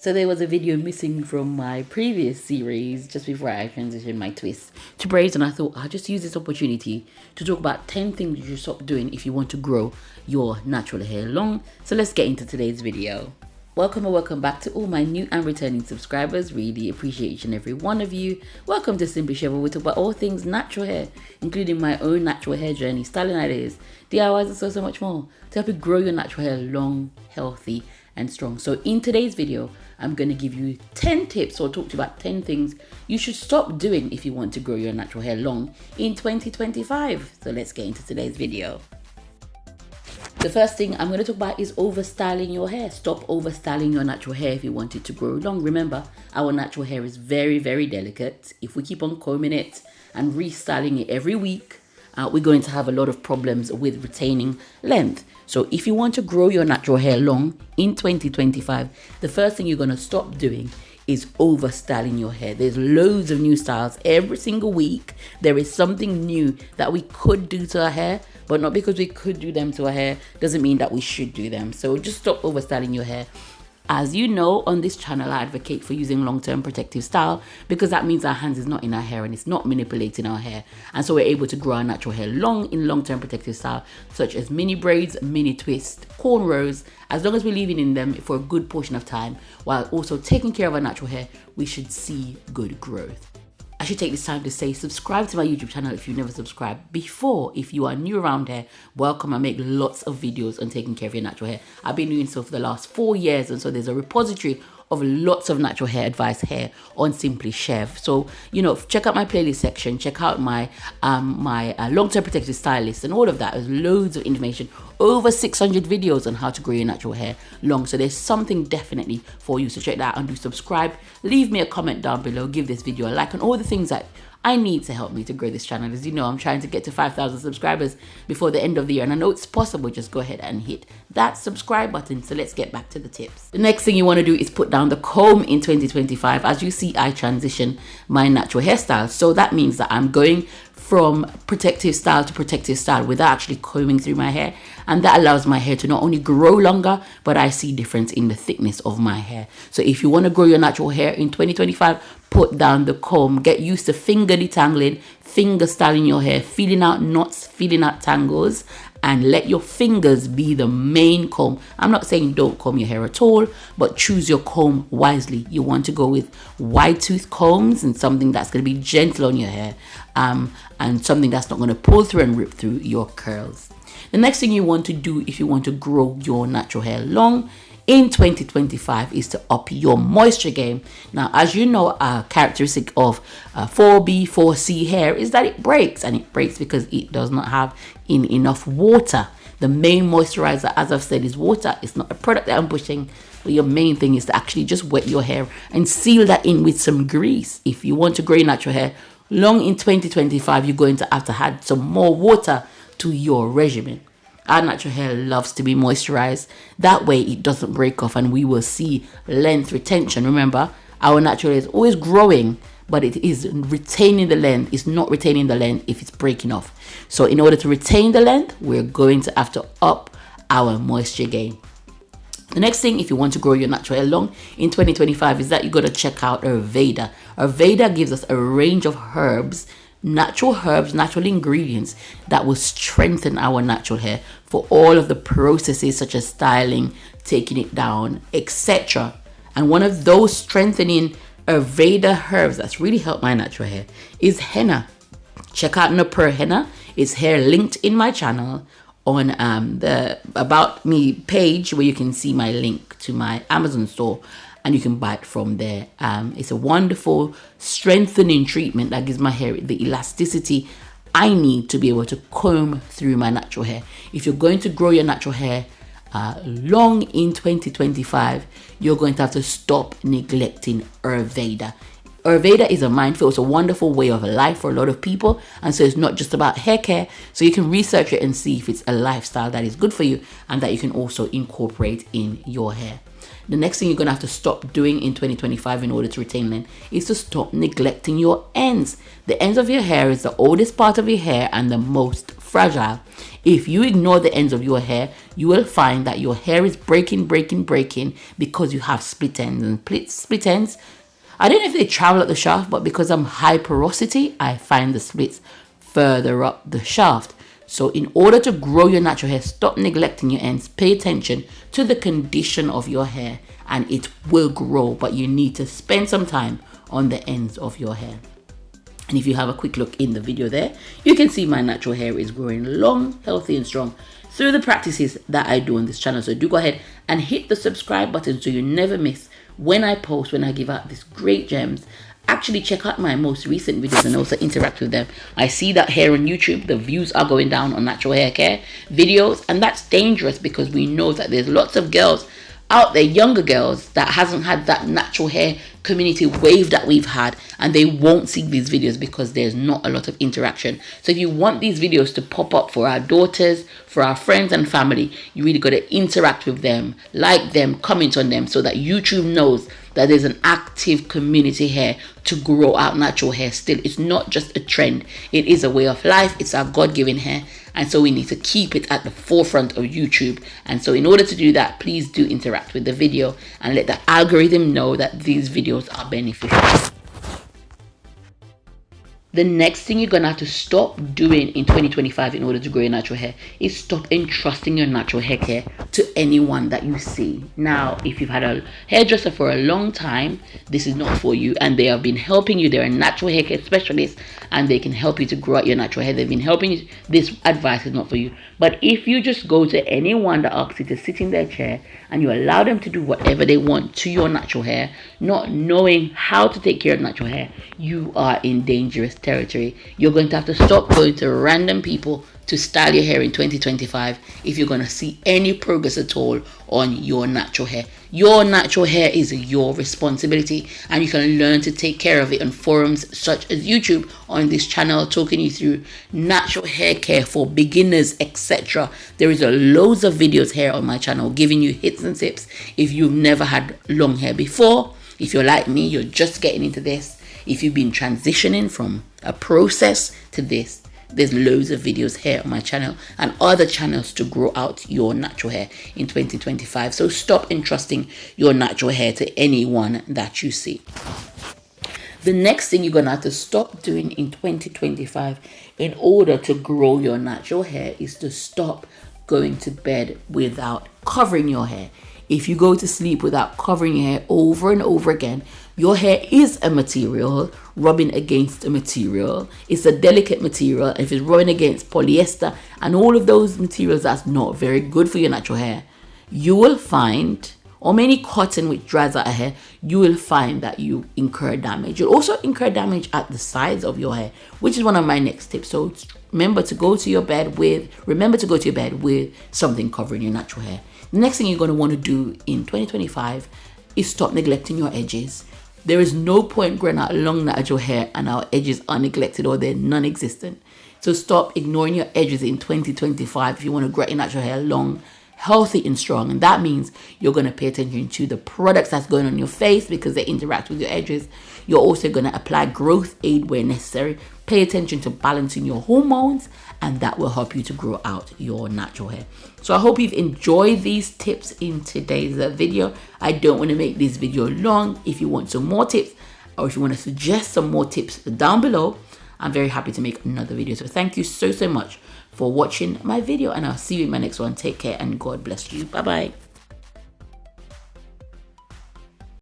So there was a video missing from my previous series just before I transitioned my twist to braids, and I thought I'll just use this opportunity to talk about 10 things you should stop doing if you want to grow your natural hair long. So let's get into today's video. Welcome and welcome back to all my new and returning subscribers. Really appreciate each and every one of you. Welcome to Simply Shev, where we talk about all things natural hair, including my own natural hair journey, styling ideas, DIYs, and so much more to help you grow your natural hair long, healthy, and strong. So in today's video, I'm going to give you 10 tips or talk to you about 10 things you should stop doing if you want to grow your natural hair long in 2025. So let's get into today's video. The first thing I'm going to talk about is overstyling your hair. Stop overstyling your natural hair if you want it to grow long. Remember, our natural hair is very, very delicate. If we keep on combing it and restyling it every week, we're going to have a lot of problems with retaining length. So if you want to grow your natural hair long in 2025, the first thing you're going to stop doing is overstyling your hair. There's loads of new styles every single week. There is something new that we could do to our hair, but not because we could do them to our hair doesn't mean that we should do them. So just stop overstyling your hair. As you know, on this channel, I advocate for using long-term protective style because that means our hands is not in our hair and it's not manipulating our hair. And so we're able to grow our natural hair long in long-term protective style, such as mini braids, mini twist, cornrows. As long as we're leaving in them for a good portion of time, while also taking care of our natural hair, we should see good growth. I should take this time to say subscribe to my YouTube channel if you've never subscribed before. If you are new around here, welcome. I make lots of videos on taking care of your natural hair. I've been doing so for the last 4 years, and so there's a repository of lots of natural hair advice here on Simply Shev. So, you know, check out my playlist section, check out my long-term protective stylist and all of that. There's loads of information, over 600 videos on how to grow your natural hair long. So there's something definitely for you. So check that out and do subscribe. Leave me a comment down below, give this video a like, and all the things that I need to help me to grow this channel. As you know, I'm trying to get to 5,000 subscribers before the end of the year, and I know it's possible. Just go ahead and hit that subscribe button. So let's get back to the tips. The next thing you want to do is put down the comb in 2025. As you see, I transition my natural hairstyle. So that means that I'm going from protective style to protective style without actually combing through my hair, and that allows my hair to not only grow longer, but I see difference in the thickness of my hair. So if you want to grow your natural hair in 2025, put down the comb. Get used to finger detangling, finger styling your hair, feeling out knots, feeling out tangles, and let your fingers be the main comb. I'm not saying don't comb your hair at all, but choose your comb wisely. You want to go with wide tooth combs and something that's going to be gentle on your hair, and something that's not going to pull through and rip through your curls. The next thing you want to do if you want to grow your natural hair long in 2025 is to up your moisture game. Now, as you know, a characteristic of 4B, 4C hair is that it breaks, and it breaks because it does not have enough water. The main moisturizer, as I've said, is water. It's not a product that I'm pushing, but your main thing is to actually just wet your hair and seal that in with some grease. If you want to grow your natural hair long in 2025, you're going to have to add some more water to your regimen. Our natural hair loves to be moisturized. That way it doesn't break off and we will see length retention. Remember, our natural hair is always growing, but it is retaining the length. It's not retaining the length if it's breaking off. So in order to retain the length, we're going to have to up our moisture gain. The next thing, if you want to grow your natural hair long in 2025, is that you got to check out Ayurveda. Ayurveda gives us a range of herbs, natural ingredients that will strengthen our natural hair for all of the processes such as styling, taking it down, etc. And one of those strengthening Ayurveda herbs that's really helped my natural hair is henna. Check out Napur Henna. It's here linked in my channel on the About Me page, where you can see my link to my Amazon store, and you can buy it from there. It's a wonderful strengthening treatment that gives my hair the elasticity I need to be able to comb through my natural hair. If you're going to grow your natural hair long in 2025, you're going to have to stop neglecting Ayurveda. Ayurveda is a mindful, it's a wonderful way of life for a lot of people, and so it's not just about hair care. So you can research it and see if it's a lifestyle that is good for you and that you can also incorporate in your hair. The next thing you're going to have to stop doing in 2025 in order to retain length is to stop neglecting your ends. The ends of your hair is the oldest part of your hair and the most fragile. If you ignore the ends of your hair, you will find that your hair is breaking because you have split ends. And split ends, I don't know if they travel up the shaft, but because I'm high porosity, I find the splits further up the shaft. So in order to grow your natural hair, stop neglecting your ends. Pay attention to the condition of your hair and it will grow, but you need to spend some time on the ends of your hair. And if you have a quick look in the video there, you can see my natural hair is growing long, healthy and strong through the practices that I do on this channel. So do go ahead and hit the subscribe button so you never miss when I post, when I give out these great gems. Actually check out my most recent videos and also interact with them. I see that here on YouTube, the views are going down on natural hair care videos, and that's dangerous because we know that there's lots of girls out there, younger girls, that hasn't had that natural hair community wave that we've had, and they won't see these videos because there's not a lot of interaction. So if you want these videos to pop up for our daughters, for our friends and family, you really got to interact with them, like them, comment on them, so that YouTube knows that there's an active community here to grow out natural hair still. It's not just a trend, it is a way of life. It's our God-given hair, and so we need to keep it at the forefront of YouTube. And so in order to do that, please do interact with the video and let the algorithm know that these videos are beneficial. The next thing you're gonna have to stop doing in 2025 in order to grow your natural hair is stop entrusting your natural hair care to anyone that you see. Now, if you've had a hairdresser for a long time, this is not for you, and they have been helping you. They're a natural hair care specialist and they can help you to grow out your natural hair. They've been helping you. This advice is not for you. But if you just go to anyone that asks you to sit in their chair and you allow them to do whatever they want to your natural hair, not knowing how to take care of natural hair, you are in dangerous territory. You're going to have to stop going to random people to style your hair in 2025 if you're going to see any progress at all on your natural hair. Your natural hair is your responsibility, and you can learn to take care of it on forums such as YouTube, on this channel, talking you through natural hair care for beginners, etc. There is a loads of videos here on my channel giving you hits and tips if you've never had long hair before. If you're like me, you're just getting into this. If you've been transitioning from a process to this, there's loads of videos here on my channel and other channels to grow out your natural hair in 2025. So stop entrusting your natural hair to anyone that you see. The next thing you're going to have to stop doing in 2025 in order to grow your natural hair is to stop going to bed without covering your hair. If you go to sleep without covering your hair over and over again, your hair is a material rubbing against a material. It's a delicate material. If it's rubbing against polyester and all of those materials, that's not very good for your natural hair. You will find, or many cotton which dries out a hair, you will find that you incur damage. You'll also incur damage at the sides of your hair, which is one of my next tips. So remember to go to your bed with something covering your natural hair. The next thing you're going to want to do in 2025 is stop neglecting your edges. There is no point growing out long natural hair and our edges are neglected or they're non-existent. So stop ignoring your edges in 2025 if you want to grow your natural hair long, healthy and strong. And that means you're going to pay attention to the products that's going on your face because they interact with your edges. You're also going to apply growth aid where necessary. Pay attention to balancing your hormones, and that will help you to grow out your natural hair. So I hope you've enjoyed these tips in today's video. I don't want to make this video long. If you want some more tips, or if you want to suggest some more tips down below, I'm very happy to make another video. So thank you so much for watching my video, and I'll see you in my next one. Take care and God bless you. Bye bye.